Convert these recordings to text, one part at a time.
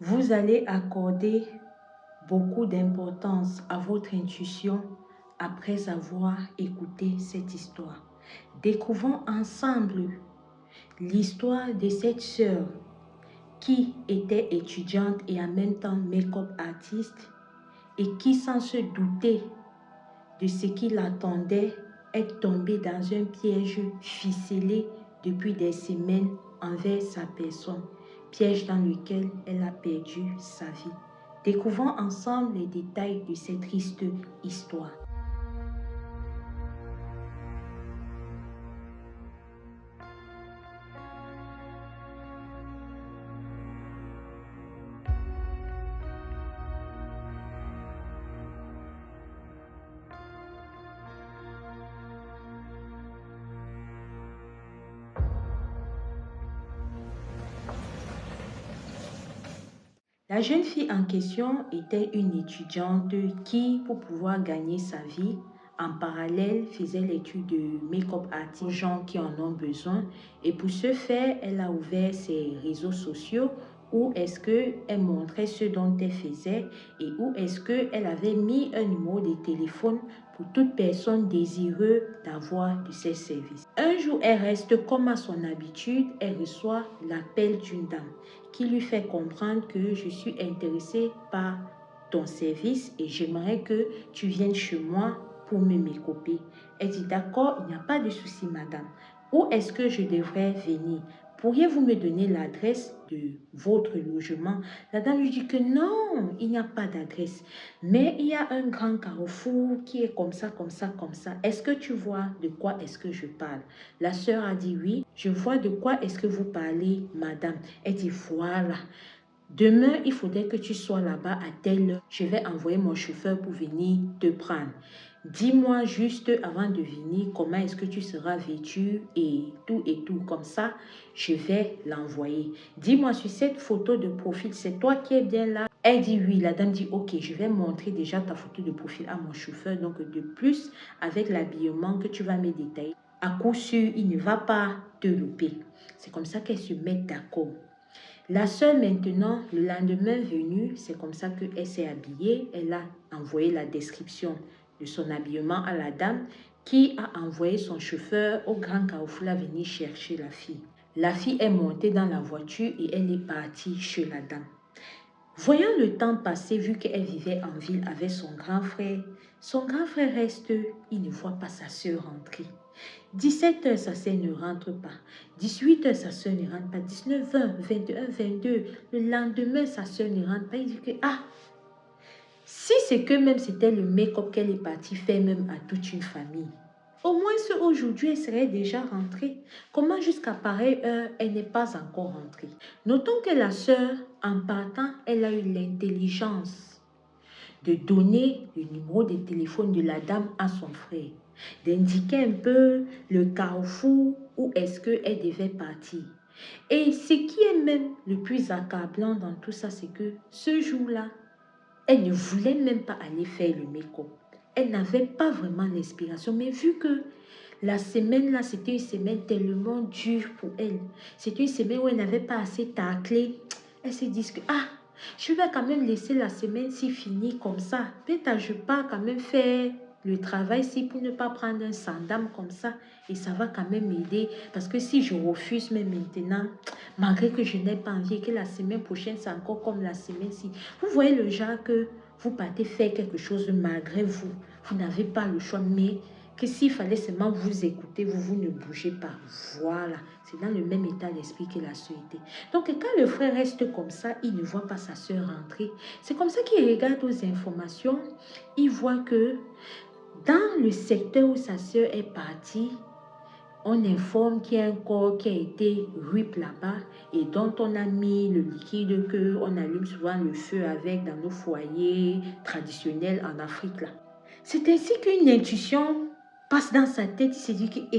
Vous allez accorder beaucoup d'importance à votre intuition après avoir écouté cette histoire. Découvrons ensemble l'histoire de cette sœur qui était étudiante et en même temps make-up artiste et qui, sans se douter de ce qui l'attendait, est tombée dans un piège ficelé depuis des semaines envers sa personne, piège dans lequel elle a perdu sa vie. Découvrons ensemble les détails de cette triste histoire. La jeune fille en question était une étudiante qui, pour pouvoir gagner sa vie, en parallèle faisait l'étude de make-up artist aux gens qui en ont besoin. Et pour ce faire, elle a ouvert ses réseaux sociaux où est-ce qu'elle montrait ce dont elle faisait et où est-ce qu'elle avait mis un numéro de téléphone pour toute personne désireuse d'avoir de ses services. Un jour, elle reste comme à son habitude, elle reçoit l'appel d'une dame qui lui fait comprendre que je suis intéressée par ton service et j'aimerais que tu viennes chez moi pour me mécoper. Elle dit d'accord, il n'y a pas de souci madame. Où est-ce que je devrais venir? Pourriez-vous me donner l'adresse de votre logement? La dame lui dit que non, il n'y a pas d'adresse. Mais il y a un grand carrefour qui est comme ça, comme ça, comme ça. Est-ce que tu vois de quoi est-ce que je parle? La sœur a dit oui, je vois de quoi est-ce que vous parlez, madame. Elle dit voilà. Demain, il faudrait que tu sois là-bas à telle heure. Je vais envoyer mon chauffeur pour venir te prendre. Dis-moi juste avant de venir comment est-ce que tu seras vêtu et tout. Comme ça, je vais l'envoyer. Dis-moi sur cette photo de profil, c'est toi qui es bien là? Elle dit oui. La dame dit ok, je vais montrer déjà ta photo de profil à mon chauffeur. Donc de plus, avec l'habillement que tu vas me détailler, à coup sûr, il ne va pas te louper. C'est comme ça qu'elles se mettent d'accord. La sœur maintenant, le lendemain venu, c'est comme ça qu'elle s'est habillée. Elle a envoyé la description de son habillement à la dame qui a envoyé son chauffeur au grand carrefour à venir chercher la fille. La fille est montée dans la voiture et elle est partie chez la dame. Voyant le temps passer, vu qu'elle vivait en ville avec son grand frère reste, il ne voit pas sa sœur rentrer. 17h, sa sœur ne rentre pas. 18h, sa sœur ne rentre pas. 19h, 21h, 22h. Le lendemain, sa sœur ne rentre pas. Il dit que, si c'est que même c'était le make-up qu'elle est partie faire même à toute une famille, au moins aujourd'hui, elle serait déjà rentrée. Comment jusqu'à pareille heure, elle n'est pas encore rentrée? Notons que la sœur, en partant, elle a eu l'intelligence de donner le numéro de téléphone de la dame à son frère, d'indiquer un peu le carrefour où est-ce qu'elle devait partir. Et ce qui est même le plus accablant dans tout ça, c'est que ce jour-là, elle ne voulait même pas aller faire le make-up. Elle n'avait pas vraiment l'inspiration, mais vu que la semaine-là, c'était une semaine tellement dure pour elle. C'était une semaine où elle n'avait pas assez taclé. Elle s'est dit que, je vais quand même laisser la semaine-ci finir comme ça. Peut-être je pas quand même faire le travail-ci pour ne pas prendre un sandam comme ça. Et ça va quand même m'aider. Parce que si je refuse même maintenant, malgré que je n'ai pas envie, que la semaine prochaine, c'est encore comme la semaine-ci. Vous voyez le genre que vous partez faire quelque chose malgré vous. Vous n'avez pas le choix, mais que s'il fallait seulement vous écouter, vous ne bougez pas. Voilà, c'est dans le même état d'esprit que la sœur était. Donc, quand le frère reste comme ça, il ne voit pas sa sœur rentrer. C'est comme ça qu'il regarde aux informations. Il voit que dans le secteur où sa sœur est partie, on informe qu'il y a un corps qui a été rip là-bas et dont on a mis le liquide qu'on allume souvent le feu avec dans nos foyers traditionnels en Afrique là. C'est ainsi qu'une intuition passe dans sa tête. Il se dit que,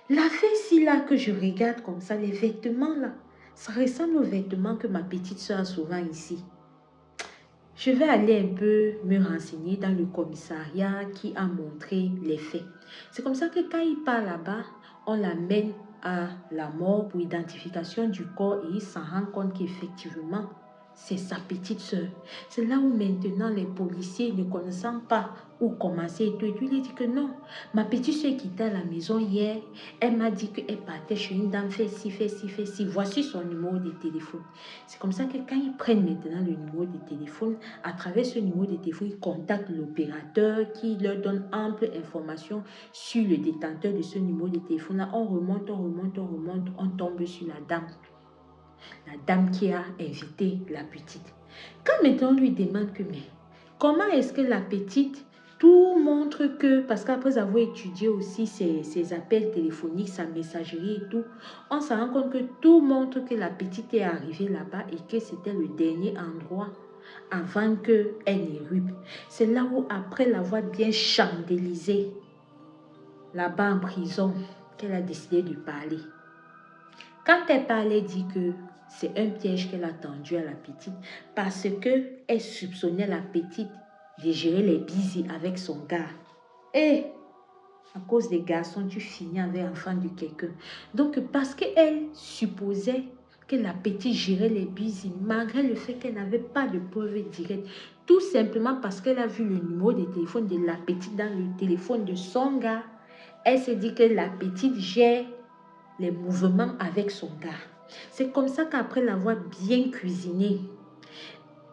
la fille là que je regarde comme ça, les vêtements là, ça ressemble aux vêtements que ma petite soeur a souvent ici. Je vais aller un peu me renseigner dans le commissariat qui a montré les faits. C'est comme ça que quand il part là-bas, on l'amène à la mort pour identification du corps et il s'en rend compte qu'effectivement, c'est sa petite soeur. C'est là où maintenant les policiers, ne connaissant pas où commencer et tout, et puis il dit que non, ma petite soeur qui était à la maison hier, elle m'a dit qu'elle partait chez une dame, fait ci, fait ci, fait ci, voici son numéro de téléphone. C'est comme ça que quand ils prennent maintenant le numéro de téléphone, à travers ce numéro de téléphone, ils contactent l'opérateur qui leur donne ample information sur le détenteur de ce numéro de téléphone. Là, on remonte, on tombe sur la dame qui a invité la petite. Quand maintenant on lui demande que, mais comment est-ce que la petite, tout montre que, parce qu'après avoir étudié aussi ses appels téléphoniques, sa messagerie et tout, on se rend compte que tout montre que la petite est arrivée là-bas et que c'était le dernier endroit avant qu'elle n'érupe. C'est là où, après l'avoir bien chandélisée, là-bas en prison, qu'elle a décidé de parler. Quand elle parle, elle dit que c'est un piège qu'elle a tendu à la petite parce qu'elle soupçonnait la petite de gérer les bisous avec son gars. Et à cause des garçons, tu finis avec l'enfant de quelqu'un. Donc, parce qu'elle supposait que la petite gérait les bisous, malgré le fait qu'elle n'avait pas de preuves directes, tout simplement parce qu'elle a vu le numéro de téléphone de la petite dans le téléphone de son gars, elle s'est dit que la petite gère les mouvements avec son gars. C'est comme ça qu'après l'avoir bien cuisiné,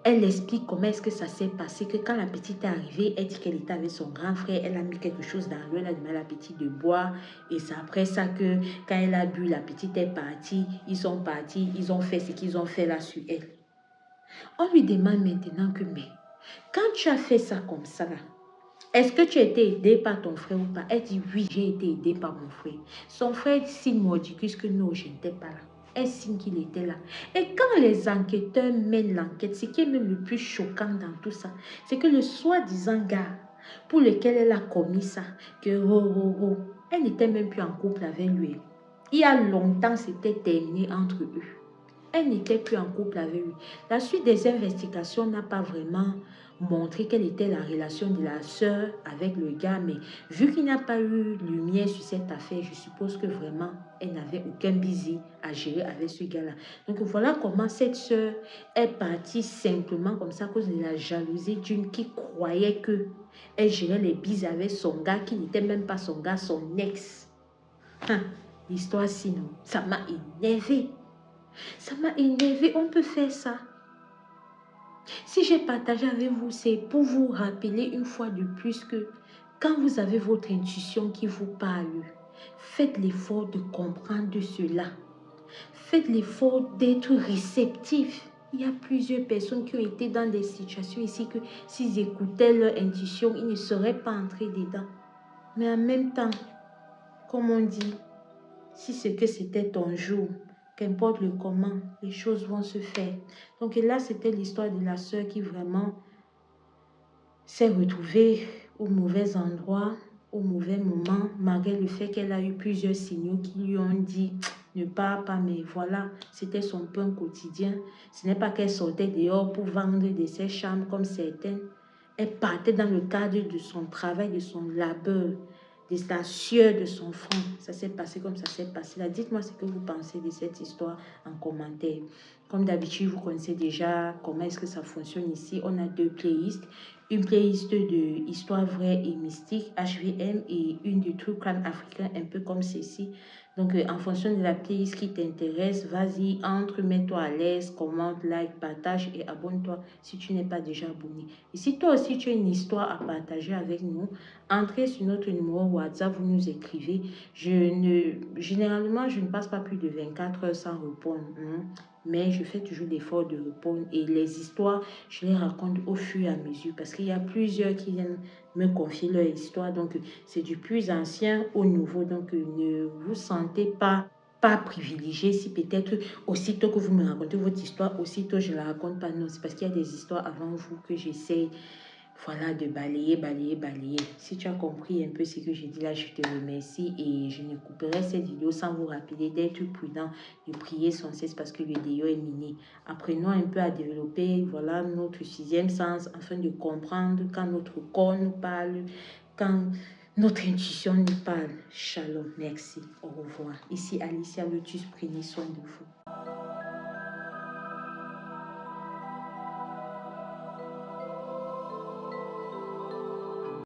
elle explique comment est-ce que ça s'est passé, que quand la petite est arrivée, elle dit qu'elle était avec son grand frère, elle a mis quelque chose dans l'eau, elle a demandé à la petite de boire, et c'est après ça que quand elle a bu, la petite est partie, ils sont partis, ils ont fait ce qu'ils ont fait là sur elle. On lui demande maintenant que, mais quand tu as fait ça comme ça là, est-ce que tu as été aidé par ton frère ou pas? Elle dit oui, j'ai été aidée par mon frère. Son frère signe mordicus que non, je n'étais pas là. Elle signe qu'il était là. Et quand les enquêteurs mènent l'enquête, ce qui est même le plus choquant dans tout ça, c'est que le soi-disant gars pour lequel elle a commis ça, elle n'était même plus en couple avec lui. Il y a longtemps, c'était terminé entre eux. Elle n'était plus en couple avec lui. La suite des investigations n'a pas vraiment montré quelle était la relation de la sœur avec le gars, mais vu qu'il n'y a pas eu lumière sur cette affaire, je suppose que vraiment, elle n'avait aucun bisou à gérer avec ce gars-là. Donc voilà comment cette sœur est partie simplement comme ça à cause de la jalousie d'une qui croyait que elle gérait les bisous avec son gars qui n'était même pas son gars, son ex. L'histoire sinon, ça m'a énervé. Ça m'a énervé, on peut faire ça. Si j'ai partagé avec vous, c'est pour vous rappeler une fois de plus que quand vous avez votre intuition qui vous parle, faites l'effort de comprendre cela. Faites l'effort d'être réceptif. Il y a plusieurs personnes qui ont été dans des situations ici que s'ils écoutaient leur intuition, ils ne seraient pas entrés dedans. Mais en même temps, comme on dit, si c'est que c'était ton jour, qu'importe le comment, les choses vont se faire. Donc là, c'était l'histoire de la sœur qui vraiment s'est retrouvée au mauvais endroit, au mauvais moment, malgré le fait qu'elle a eu plusieurs signaux qui lui ont dit ne pars pas, mais voilà, c'était son pain quotidien. Ce n'est pas qu'elle sortait dehors pour vendre de ses charmes comme certaines. Elle partait dans le cadre de son travail, de son labeur, de sa sueur, de son front. Ça s'est passé comme ça s'est passé là. Dites-moi ce que vous pensez de cette histoire en commentaire. Comme d'habitude, vous connaissez déjà comment est-ce que ça fonctionne ici. On a deux playlists. Une playlist de histoire vraie et mystique, HVM, et une de True Crime africain, un peu comme ceci. Donc, en fonction de la playlist qui t'intéresse, vas-y, entre, mets-toi à l'aise, commente, like, partage et abonne-toi si tu n'es pas déjà abonné. Et si toi aussi tu as une histoire à partager avec nous, entrez sur notre numéro WhatsApp, vous nous écrivez. Généralement, je ne passe pas plus de 24 heures sans répondre. Mais je fais toujours l'effort de répondre. Et les histoires, je les raconte au fur et à mesure parce qu'il y a plusieurs qui viennent me confier leur histoire. Donc, c'est du plus ancien au nouveau. Donc, ne vous sentez pas privilégié si peut-être aussitôt que vous me racontez votre histoire, aussitôt je ne la raconte pas. Non, c'est parce qu'il y a des histoires avant vous que j'essaie, voilà, de balayer. Si tu as compris un peu ce que j'ai dit là, je te remercie et je ne couperai cette vidéo sans vous rappeler d'être prudent, de prier sans cesse parce que le déo est miné. Apprenons un peu à développer, voilà, notre sixième sens afin de comprendre quand notre corps nous parle, quand notre intuition nous parle. Shalom, merci, au revoir. Ici Alicia Lotus, prenez soin de vous.